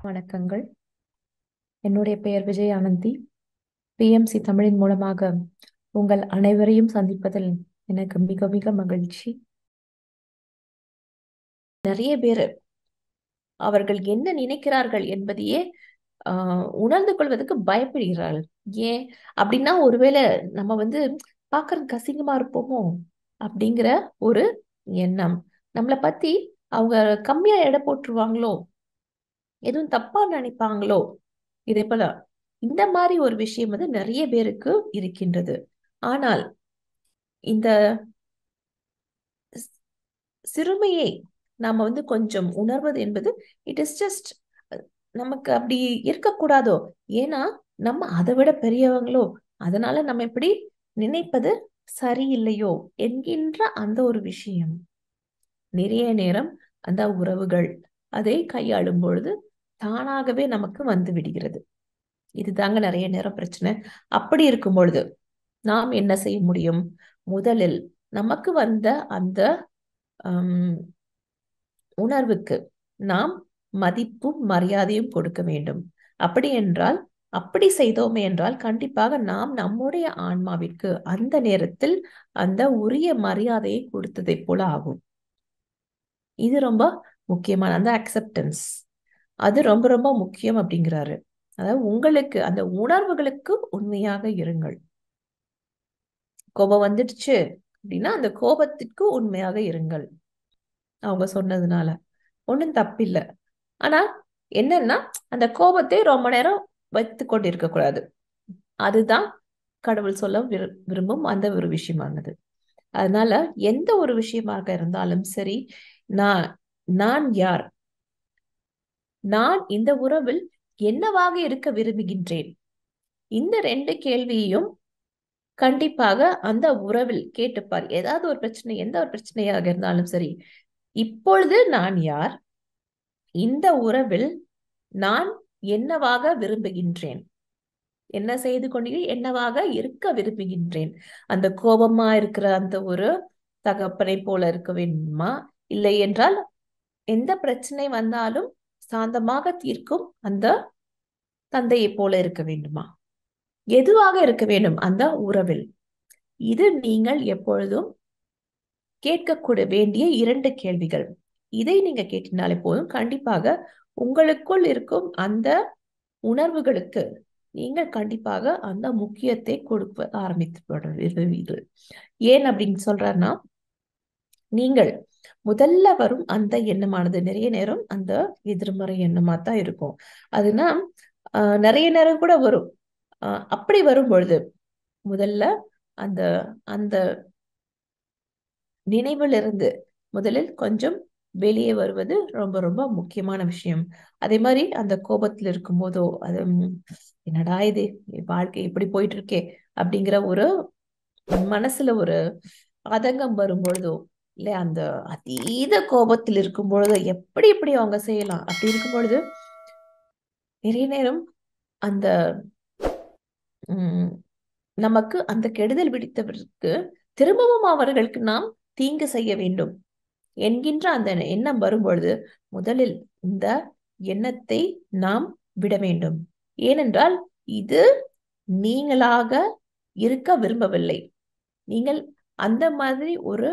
வணக்கங்கள். என்னுடைய பெயர் விஜய் ஆனந்தி. பிஎம்சி தமிழின் மூலமாக உங்கள் அனைவரையும் சந்திப்பதில் எனக்கு மிக மிக மகிழ்ச்சி. நிறைய பேர் அவர்கள் என்ன நினைக்கிறார்கள் என்பதையே உணர்ந்து கொள்வதற்கு பயப்படுகிறார்கள். ஏன் அப்படின்னா, ஒருவேளை நம்ம பார்க்கறதுக்கு அசிங்கமா இருப்போமோ அப்படிங்கிற ஒரு எண்ணம். நம்மளை பத்தி அவங்க கம்மியா எடை போட்டுருவாங்களோ, எதுவும் தப்பா நினைப்பாங்களோ, இதே போல இந்த மாதிரி ஒரு விஷயம் நிறைய பேருக்கு இருக்கின்றது. ஆனால் இந்த சிறுமையை நாம கொஞ்சம் உணர்வது என்பது இட் இஸ் ஜஸ்ட் நமக்கு அப்படி இருக்கக்கூடாதோ. ஏன்னா நம்ம அதை விட பெரியவங்களோ, அதனால நம்ம எப்படி நினைப்பது சரியில்லையோ என்கின்ற அந்த ஒரு விஷயம் நிறைய நேரம் அந்த உறவுகள் அதை கையாளும் பொழுது தானாகவே நமக்கு வந்து விடுகிறது. இதுதாங்க நிறைய நேரம் பிரச்சனை. அப்படி இருக்கும் பொழுது நாம் என்ன செய்ய முடியும்? முதலில் நமக்கு வந்த அந்த உணர்வுக்கு நாம் மதிப்பும் மரியாதையும் கொடுக்க வேண்டும். அப்படி என்றால், அப்படி செய்தோமே என்றால் கண்டிப்பாக நாம் நம்முடைய ஆன்மாவிற்கு அந்த நேரத்தில் அந்த உரிய மரியாதையை கொடுத்ததை போல ஆகும். இது ரொம்ப முக்கியமான அந்த அக்செப்டன்ஸ், அது ரொம்ப ரொம்ப முக்கியம் அப்படிங்கிறாரு. அதாவது உங்களுக்கு அந்த உணர்வுகளுக்கு உண்மையாக இருங்கள். கோபம் வந்துடுச்சு அப்படின்னா அந்த கோபத்திற்கு உண்மையாக இருங்கள். அவங்க சொன்னதுனால ஒன்றும் தப்பில்லை. ஆனா என்னன்னா, அந்த கோபத்தை ரொம்ப நேரம் வைத்து கொண்டு இருக்கக்கூடாது. அதுதான் கடவுள் சொல்ல விரும்பும் அந்த ஒரு விஷயமானது. அதனால எந்த ஒரு விஷயமாக இருந்தாலும் சரி, நான் யார், நான் இந்த உறவில் என்னவாக இருக்க விரும்புகின்றேன், இந்த 2 கேள்வியையும் கண்டிப்பாக அந்த உறவில் கேட்டுப்பார். ஏதாவது ஒரு பிரச்சனை, எந்த ஒரு பிரச்சனையாக இருந்தாலும் சரி, இப்பொழுது நான் யார், இந்த உறவில் நான் என்னவாக விரும்புகின்றேன், என்ன செய்து கொண்டு என்னவாக இருக்க விரும்புகின்றேன். அந்த கோபமா இருக்கிற அந்த ஒரு தகப்பனை போல இருக்க வேண்டுமா, இல்லை என்றால் எந்த பிரச்சனை வந்தாலும் சாந்தமாக தீர்க்கும் அந்த தந்தையை போல இருக்க வேண்டுமா, எதுவாக இருக்க வேண்டும் அந்த உறவில்? இது நீங்கள் எப்பொழுதும் கேட்கக்கூட வேண்டிய 2 கேள்விகள். இதை நீங்க கேட்டினாலே போதும், கண்டிப்பாக உங்களுக்குள் இருக்கும் அந்த உணர்வுகளுக்கு நீங்கள் கண்டிப்பாக அந்த முக்கியத்தை கொடுக்க ஆரம்பித்து. ஏன் அப்படின்னு சொல்றாருன்னா, நீங்கள் முதல்ல வரும் அந்த எண்ணமானது நிறைய நேரம் அந்த எதிர்மறை எண்ணமா தான் இருக்கும். அதுனா நிறைய நேரம் கூட வரும். அப்படி வரும் பொழுது முதல்ல அந்த அந்த நினைவிலிருந்து முதலில் கொஞ்சம் வெளியே வருவது ரொம்ப ரொம்ப முக்கியமான விஷயம். அதே மாதிரி அந்த கோபத்தில் இருக்கும் போதோ, அது என்னடா இது வாழ்க்கை இப்படி போயிட்டு இருக்கே அப்படிங்கிற ஒரு மனசுல ஒரு ஆதங்கம் வரும் பொழுதோ, இல்ல அந்த அதீத கோபத்தில் இருக்கும் பொழுதோ எப்படி எப்படி அவங்க செய்யலாம் அப்படி இருக்கும் பொழுது நிறைய நேரம் அந்த நமக்கு அந்த கெடுதல் விடுத்தவருக்கு திரும்பவும் அவர்களுக்கு நாம் தீங்கு செய்ய வேண்டும் என்கின்ற அந்த எண்ணம் வரும்பொழுது முதலில் இந்த எண்ணத்தை நாம் விட வேண்டும். ஏனென்றால் இது நீங்களாக இருக்க விரும்பவில்லை. நீங்கள் அந்த மாதிரி ஒரு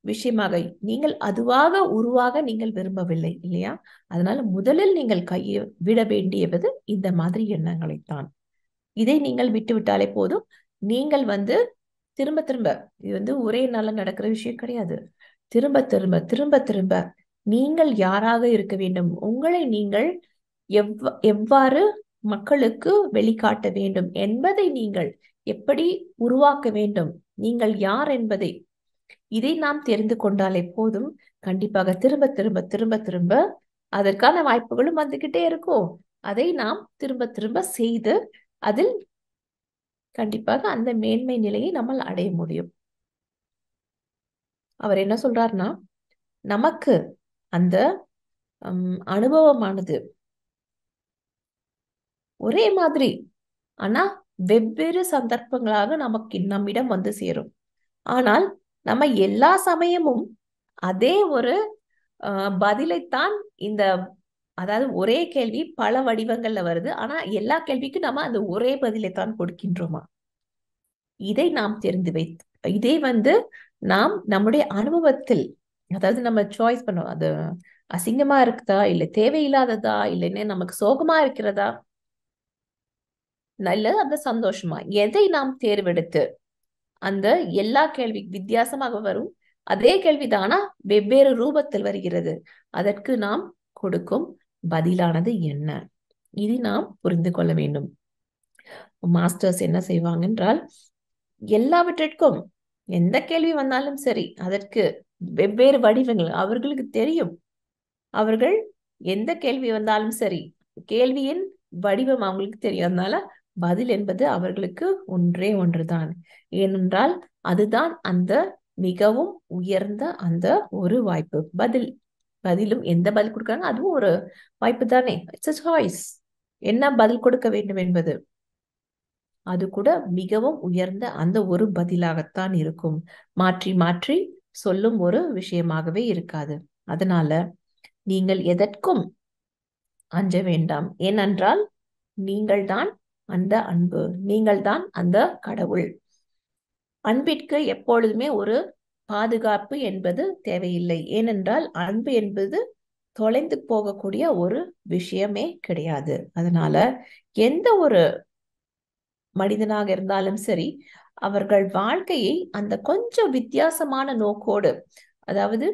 விஷயமாக நீங்கள் அதுவாக உருவாக நீங்கள் விரும்பவில்லை இல்லையா? அதனால முதலில் நீங்கள் கையை விட வேண்டியது இந்த மாதிரி எண்ணங்களைத்தான். இதை நீங்கள் விட்டு விட்டாலே போதும். நீங்கள் திரும்ப திரும்ப, இது ஒரே நாள்ல நடக்கிற விஷயம் கிடையாது. திரும்ப திரும்ப திரும்ப திரும்ப நீங்கள் யாராக இருக்க வேண்டும், உங்களை நீங்கள் எவ்வாறு மக்களுக்கு வெளிக்காட்ட வேண்டும் என்பதை நீங்கள் எப்படி உருவாக்க வேண்டும், நீங்கள் யார் என்பதை இதை நாம் தெரிந்து கொண்டாலே போதும். கண்டிப்பாக திரும்ப திரும்ப திரும்ப திரும்ப அதற்கான வாய்ப்புகளும் வந்துகிட்டே இருக்கும். அதை நாம் திரும்ப திரும்ப செய்து அதில் கண்டிப்பாக அந்த மேன்மை நிலையை நம்மால் அடைய முடியும். அவர் என்ன சொல்றாருன்னா, நமக்கு அந்த அனுபவமானது ஒரே மாதிரி, ஆனா வெவ்வேறு சந்தர்ப்பங்களாக நம்மிடம் வந்து சேரும். ஆனால் நம்ம எல்லா சமயமும் அதே ஒரு பதிலைத்தான் இந்த, அதாவது ஒரே கேள்வி பல வடிவங்கள்ல வருது, ஆனா எல்லா கேள்விக்கும் நம்ம அந்த ஒரே பதிலைத்தான் கொடுக்கின்றோமா? இதை நாம் தெரிந்து இதை நாம் நம்முடைய அனுபவத்தில், அதாவது நம்ம சாய்ஸ் பண்ணோம், அது அசிங்கமா இருக்குதா, இல்லை தேவையில்லாததா, இல்லைன்னா நமக்கு சோகமா இருக்கிறதா, நல்ல அந்த சந்தோஷமா, எதை நாம் தேர்வெடுத்து அந்த எல்லா கேள்வி வித்தியாசமாக வரும், அதே கேள்விதானா வெவ்வேறு ரூபத்தில் வருகிறது, அதற்கு நாம் கொடுக்கும் பதிலானது என்ன? இது நாம் புரிந்து கொள்ள வேண்டும். மாஸ்டர்ஸ் என்ன செய்வாங்க என்றால், எல்லாவற்றிற்கும் எந்த கேள்வி வந்தாலும் சரி, அதற்கு வெவ்வேறு வடிவங்கள் அவர்களுக்கு தெரியும். அவர்கள் எந்த கேள்வி வந்தாலும் சரி, கேள்வியின் வடிவம் அவங்களுக்கு தெரியும். அதனால பதில் என்பது அவர்களுக்கு ஒன்றே ஒன்றுதான். ஏனென்றால் அதுதான் அந்த மிகவும் உயர்ந்த அந்த ஒரு வாய்ப்பு. பதிலும் எந்த பதில் கொடுக்குறாங்க அதுவும் ஒரு வாய்ப்பு தானே. It's a choice. என்ன பதில் கொடுக்க வேண்டும் என்பது அது கூட மிகவும் உயர்ந்த அந்த ஒரு பதிலாகத்தான் இருக்கும். மாற்றி மாற்றி சொல்லும் ஒரு விஷயமாகவே இருக்காது. அதனால நீங்கள் எதற்கும் அஞ்ச வேண்டாம். ஏனென்றால் நீங்கள்தான் அந்த அன்பு, நீங்கள்தான் அந்த கடவுள். அன்பிற்கு எப்பொழுதுமே ஒரு பாதுகாப்பு என்பது தேவையில்லை. ஏனென்றால் அன்பு என்பது தொலைந்து போகக்கூடிய ஒரு விஷயமே கிடையாது. அதனால எந்த ஒரு மனிதனாக இருந்தாலும் சரி, அவர்கள் வாழ்க்கையை அந்த கொஞ்சம் வித்தியாசமான நோக்கோடு, அதாவது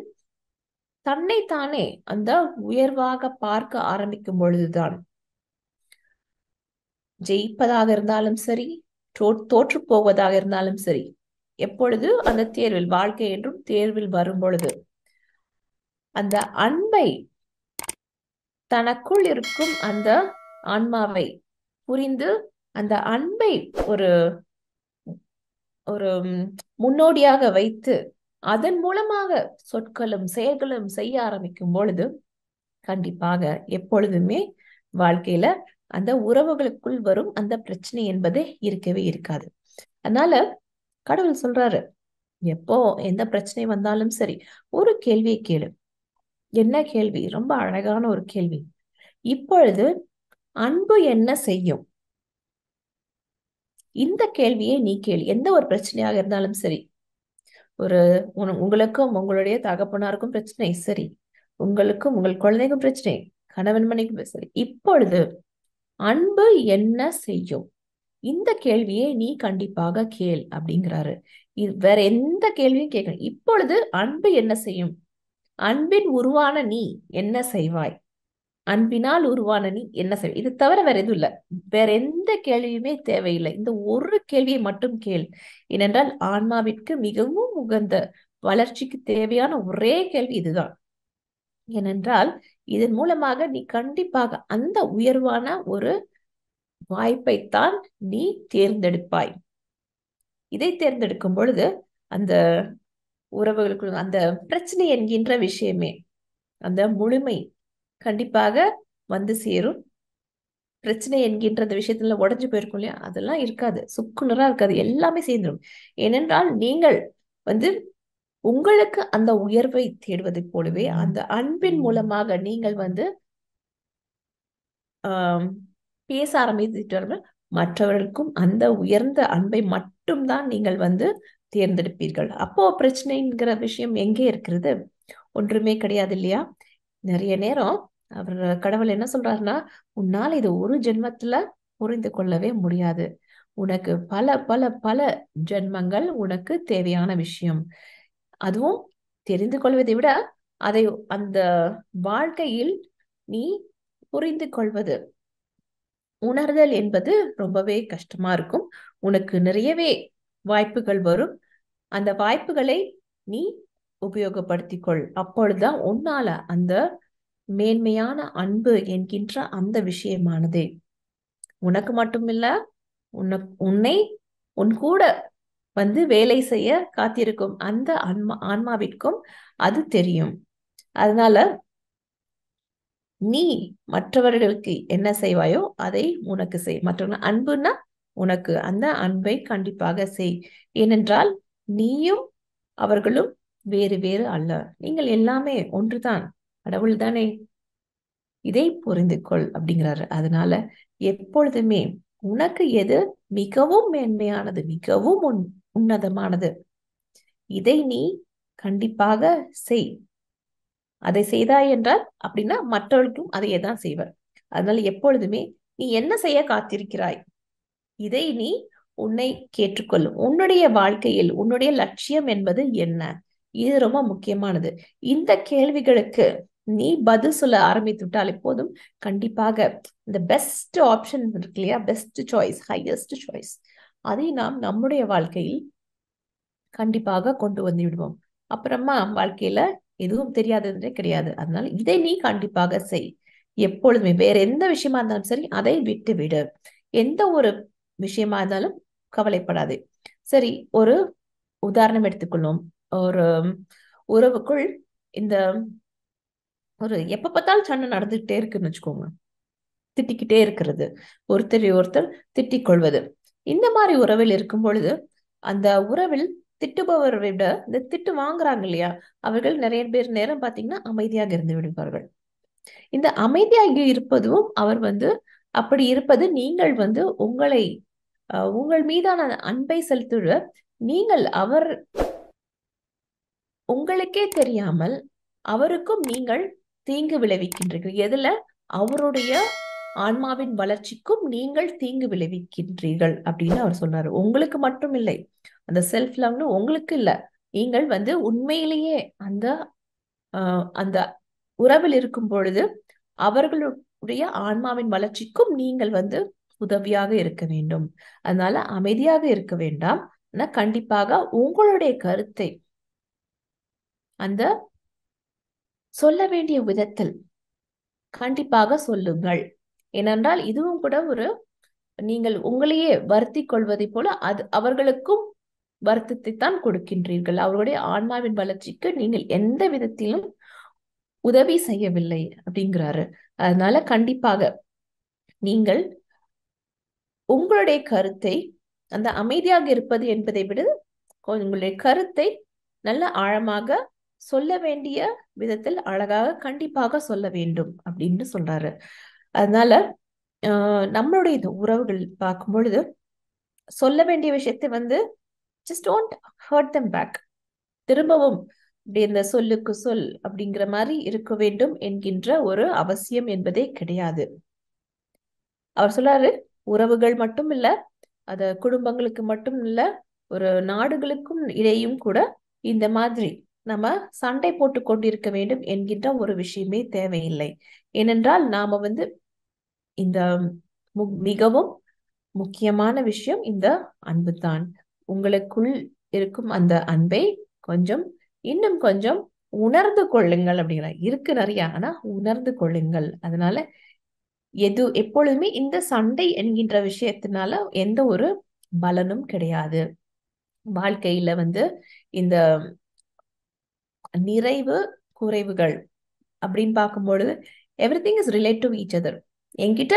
தன்னைத்தானே அந்த உயர்வாக பார்க்க ஆரம்பிக்கும் பொழுதுதான், ஜெயிப்பதாக இருந்தாலும் சரி, தோற்று போவதாக இருந்தாலும் சரி, எப்பொழுது அந்த தேர்வில், வாழ்க்கை என்றும் தேர்வில் வரும் பொழுது அந்த அன்பை, தனக்குள் இருக்கும் அந்த ஆன்மாவை புரிந்து அந்த அன்பை ஒரு ஒரு முன்னோடியாக வைத்து அதன் மூலமாக சொற்களும் செயல்களும் செய்ய ஆரம்பிக்கும் பொழுது கண்டிப்பாக எப்பொழுதுமே வாழ்க்கையில அந்த உறவுகளுக்குள் வரும் அந்த பிரச்சனை என்பது இருக்கவே இருக்காது. அதனால கடவுள் சொல்றாரு, எப்போ எந்த பிரச்சனை வந்தாலும் சரி, ஒரு கேள்வியை கேளு. என்ன கேள்வி? ரொம்ப அழகான ஒரு கேள்வி. இப்பொழுது அன்பு என்ன செய்யும்? இந்த கேள்வியை நீ கேளு. எந்த ஒரு பிரச்சனையாக இருந்தாலும் சரி, ஒரு உங்களுக்கும் உங்களுடைய தகப்பனாருக்கும் பிரச்சனை சரி, உங்களுக்கும் உங்கள் குழந்தைக்கும் பிரச்சனை, கணவன் மனைவிக்கும் சரி, இப்பொழுது அன்பு என்ன செய்யும்? இந்த கேள்வியை நீ கண்டிப்பாக கேள் அப்படிங்கிறாரு. வேற எந்த கேள்வியும் கேட்கணும். இப்பொழுது அன்பு என்ன செய்யும்? அன்பின் உருவான நீ என்ன செய்வாய்? அன்பினால் உருவான நீ என்ன செய்வாய்? இது தவிர வேற எதுவும் இல்லை. வேற எந்த கேள்வியுமே தேவையில்லை. இந்த ஒரு கேள்வியை மட்டும் கேள். ஏனென்றால் ஆன்மாவிற்கு மிகவும் உகந்த வளர்ச்சிக்கு தேவையான ஒரே கேள்வி இதுதான். ஏனென்றால் இதன் மூலமாக நீ கண்டிப்பாக அந்த உயர்வான ஒரு வாய்ப்பைத்தான் நீ தேர்ந்தெடுப்பாய். இதை தேர்ந்தெடுக்கும் பொழுது அந்த உறவுகளுக்குள்ள அந்த பிரச்சனை என்கின்ற விஷயமே, அந்த முழுமை கண்டிப்பாக வந்து சேரும். பிரச்சனை என்கின்ற அந்த விஷயத்துல உடஞ்சு போயிருக்கும் இல்லையா, அதெல்லாம் இருக்காது. சுக்குநரா இருக்காது. எல்லாமே சேர்ந்துடும். ஏனென்றால் நீங்கள் உங்களுக்கு அந்த உயர்வை தேடுவதைப் போலவே அந்த அன்பின் மூலமாக நீங்கள் பேச ஆரம்பித்து மற்றவர்களுக்கும் அந்த உயர்ந்த அன்பை மட்டும்தான் நீங்கள் தேர்ந்தெடுப்பீர்கள். அப்போ பிரச்சனைங்கிற விஷயம் எங்கே இருக்கிறது? ஒன்றுமே கிடையாது இல்லையா? நிறைய நேரம் அவர் கடவுள் என்ன சொல்றாருன்னா, உன்னால் இது ஒரு ஜென்மத்துல புரிந்து கொள்ளவே முடியாது. உனக்கு பல பல பல ஜென்மங்கள் உனக்கு தேவையான விஷயம். அதுவும் தெரிந்து கொள்வதை விட அதை அந்த வாழ்க்கையில் நீ புரிந்து கொள்வது, உணர்தல் என்பது ரொம்பவே கஷ்டமா இருக்கும். உனக்கு நிறையவே வாய்ப்புகள் வரும். அந்த வாய்ப்புகளை நீ உபயோகப்படுத்திக்கொள். அப்பொழுதுதான் உன்னால அந்த மேன்மையான அன்பு என்கின்ற அந்த விஷயமானது உனக்கு மட்டுமில்ல, உன்னை உன் கூட வேலை செய்ய காத்திருக்கும் அந்த ஆன்மாவிற்கும் அது தெரியும். அதனால நீ மற்றவர்களுக்கு என்ன செய்வாயோ அதை உனக்கு செய். மற்றவர்கள் அன்புன்னா உனக்கு அந்த அன்பை கண்டிப்பாக செய். ஏனென்றால் நீயும் அவர்களும் வேறு வேறு அல்ல, நீங்கள் எல்லாமே ஒன்றுதான், கடவுள் தானே, இதை புரிந்து கொள் அப்படிங்கிறாரு. அதனால எப்பொழுதுமே உனக்கு எது மிகவும் மேன்மையானது, மிகவும் உன்னதமானது, இதை நீ கண்டிப்பாக செய். அதை செய்தாய் என்றால் அப்படின்னா மற்றவர்களுக்கும் அதையே தான் செய்வர். அதனால எப்பொழுதுமே நீ என்ன செய்ய காத்திருக்கிறாய், இதை நீ உன்னை கேட்டுக்கொள்ளும். உன்னுடைய வாழ்க்கையில் உன்னுடைய லட்சியம் என்பது என்ன, இது ரொம்ப முக்கியமானது. இந்த கேள்விகளுக்கு நீ பதில் சொல்ல ஆரம்பித்து விட்டாலே போதும், கண்டிப்பாக இந்த பெஸ்ட் ஆப்ஷன் இருக்கு இல்லையா, பெஸ்ட் சாய்ஸ், ஹையஸ்ட் சாய்ஸ், அதை நாம் நம்முடைய வாழ்க்கையில் கண்டிப்பாக கொண்டு வந்து விடுவோம். அப்புறமா வாழ்க்கையில எதுவும் தெரியாததே கிடையாது. அதனால இதை நீ கண்டிப்பாக செய். எப்பொழுதுமே வேற எந்த விஷயமா இருந்தாலும் சரி, அதை விட்டு விடு. எந்த ஒரு விஷயமா இருந்தாலும் கவலைப்படாது. சரி, ஒரு உதாரணம் எடுத்துக்கொள்ளும். ஒரு உறவுக்குள் இந்த ஒரு எப்ப பார்த்தாலும் சண்டை நடந்துகிட்டே இருக்குன்னு வச்சுக்கோங்க, திட்டிக்கிட்டே இருக்கிறது, ஒருத்தரை ஒருத்தர் திட்டிக் கொள்வது, இந்த மாதிரி உறவில் இருக்கும் பொழுது அந்த உறவில் திட்டுபவரை விட இந்த திட்டு வாங்குறாங்க இல்லையா, அவர்கள் நிறைய பேர் நேரம் பார்த்தீங்கன்னா அமைதியாக இருந்து விடுவார்கள். இந்த அமைதியாக இருப்பதும் அவர் அப்படி இருப்பது நீங்கள் உங்களை உங்கள் மீதான அன்பை செலுத்துற நீங்கள் அவர் உங்களுக்கே தெரியாமல் அவருக்கும் நீங்கள் தீங்கு விளைவிக்கின்றீர்கள். எதுல? அவருடைய ஆன்மாவின் வளர்ச்சிக்கும் நீங்கள் தீங்கு விளைவிக்கின்றீர்கள் அப்படின்னு அவர் சொன்னாரு. உங்களுக்கு மட்டும் இல்லை, அந்த செல்ஃப் லவ்னு உங்களுக்கு இல்ல, நீங்கள் உண்மையிலேயே அந்த அந்த உறவில் இருக்கும் பொழுது அவர்களுடைய ஆன்மாவின் வளர்ச்சிக்கும் நீங்கள் உதவியாக இருக்க வேண்டும். அதனால அமைதியாக இருக்க வேண்டாம். ஆனா கண்டிப்பாக உங்களுடைய கருத்தை அந்த சொல்ல வேண்டிய விதத்தில் கண்டிப்பாக சொல்லுங்கள். ஏனென்றால் இதுவும் கூட ஒரு நீங்கள் உங்களையே வருத்தி கொள்வதை போல அது அவர்களுக்கும் வருத்தத்தை தான் கொடுக்கின்றீர்கள். அவருடைய ஆன்மாவின் வளர்ச்சிக்கு நீங்கள் எந்த விதத்திலும் உதவி செய்யவில்லை அப்படிங்கிறாரு. அதனால கண்டிப்பாக நீங்கள் உங்களுடைய கருத்தை அந்த அமைதியாக இருப்பது என்பதை விட உங்களுடைய கருத்தை நல்ல ஆழமாக சொல்ல வேண்டிய விதத்தில் அழகாக கண்டிப்பாக சொல்ல வேண்டும் அப்படின்னு சொல்றாரு. அதனால நம்மளுடைய இந்த உறவுகள் பார்க்கும் பொழுது சொல்ல வேண்டிய விஷயத்தை just don't hurt them back. திரும்பவும் இப்படி இந்த சொல்லுக்கு சொல் அப்படிங்கிற மாதிரி இருக்க வேண்டும் என்கின்ற ஒரு அவசியம் என்பதே கிடையாது. அவர் சொல்றாரு, உறவுகள் மட்டும் இல்ல, அது குடும்பங்களுக்கு மட்டும் இல்ல, ஒரு நாடுகளுக்கும் இடையும் கூட இந்த மாதிரி நம்ம சண்டை போட்டு கொண்டிருக்க வேண்டும் என்கின்ற ஒரு விஷயமே தேவையில்லை. ஏனென்றால் நாம இந்த மிகவும் முக்கியமான விஷயம் இந்த அன்பு தான். உங்களுக்குள் இருக்கும் அந்த அன்பை இன்னும் கொஞ்சம் உணர்ந்து கொள்ளுங்கள் அப்படிங்கிற இருக்கு நிறைய, ஆனா உணர்ந்து கொள்ளுங்கள். அதனால எப்பொழுதுமே இந்த சண்டை என்கின்ற விஷயத்தினால எந்த ஒரு பலனும் கிடையாது. வாழ்க்கையில இந்த நிறைவு குறைவுகள் அப்படின்னு பார்க்கும்பொழுது every thing is relate to each other. என்கிட்ட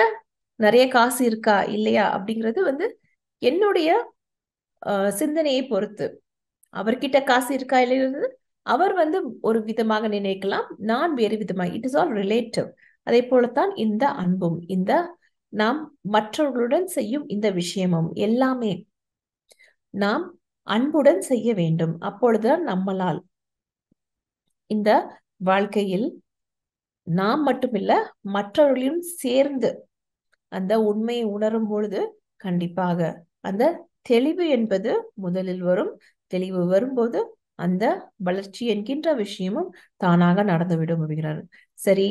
நிறைய காசு இருக்கா இல்லையா அப்படிங்கிறது என்னுடைய சிந்தனையை பொறுத்து. அவர்கிட்ட காசு இருக்கா இல்லைங்கிறது அவர் ஒரு விதமாக நினைக்கலாம், நான் வேறு விதமாக. It is all relative. அதே போலத்தான் இந்த அன்பும், இந்த நாம் மற்றவர்களுடன் செய்யும் இந்த விஷயமும் எல்லாமே நாம் அன்புடன் செய்ய வேண்டும். அப்பொழுதுதான் நம்மளால் இந்த வாழ்க்கையில் நாம் மட்டுமில்ல மற்றவர்களையும் சேர்ந்து அந்த உண்மையை உணரும் பொழுது கண்டிப்பாக அந்த தெளிவு என்பது முதலில் வரும். தெளிவு வரும்போது அந்த வளர்ச்சி என்கின்ற விஷயமும் தானாக நடந்துவிடும் அப்படிங்கிறாரு. சரி,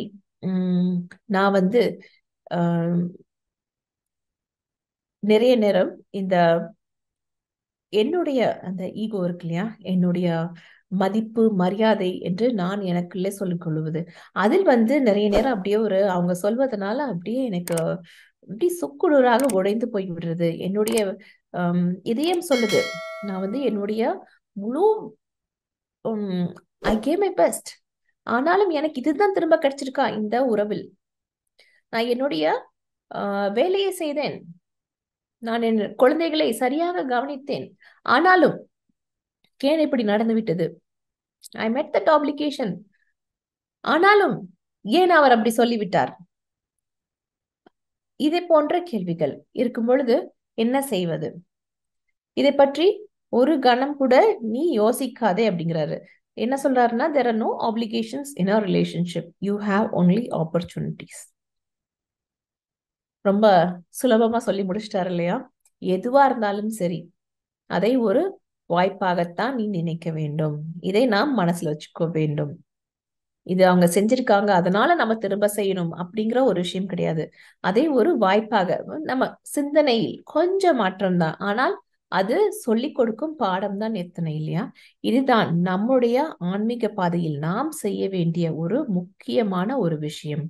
நான் நிறைய நேரம் இந்த என்னுடைய அந்த ஈகோ இருக்கு இல்லையா, என்னுடைய மதிப்பு மரியாதை என்று நான் எனக்குள்ளே சொல்லிக் கொள்வது, அதில் நிறைய நேரம் அப்படியே அவங்க சொல்வதனால அப்படியே எனக்கு அப்படி சுக்குநூறாக உடைந்து போய் விடுறது. என்னுடைய இதயம் சொல்லுது, நான் என்னுடைய முழு ஐ கேவ் மை பெஸ்ட், ஆனாலும் எனக்கு இதுதான் திரும்ப கிடைச்சிருக்கா இந்த உறவில். நான் என்னுடைய வேலையை செய்தேன், நான் என் குழந்தைகளை சரியாக கவனித்தேன், ஆனாலும் ஏன் இப்படி நடந்து விட்டது? ஐ மெட் தட் ஆப்ளிகேஷன். ஆனாலும் ஏன் அவர் அப்படி சொல்லிவிட்டார்? இதை போன்ற கேள்விகள் இருக்கும் பொழுது என்ன செய்வது? இதை பற்றி ஒரு கணம் கூட நீ யோசிக்காதே அப்படிங்கிறாரு. என்ன சொல்றாருன்னா, there are no obligations in a relationship, you have only opportunities. ரொம்ப சுலபமா சொல்லி முடிச்சிட்டாரு இல்லையா? எதுவா இருந்தாலும் சரி, அதை ஒரு வாய்ப்பாகத்தான் நீ நினைக்க வேண்டும். இதை நாம் மனசுல வச்சுக்க வேண்டும். இது அவங்க செஞ்சிருக்காங்க, அதனால நம்ம திரும்ப செய்யணும் அப்படிங்கிற ஒரு விஷயம் கிடையாது. அதை ஒரு வாய்ப்பாக நம்ம சிந்தனையில் கொஞ்சம் மாற்றம் தான், ஆனால் அது சொல்லிக் கொடுக்கும் பாடம் தான் எத்தனை இல்லையா? இதுதான் நம்முடைய ஆன்மீக பாதையில் நாம் செய்ய வேண்டிய ஒரு முக்கியமான ஒரு விஷயம்.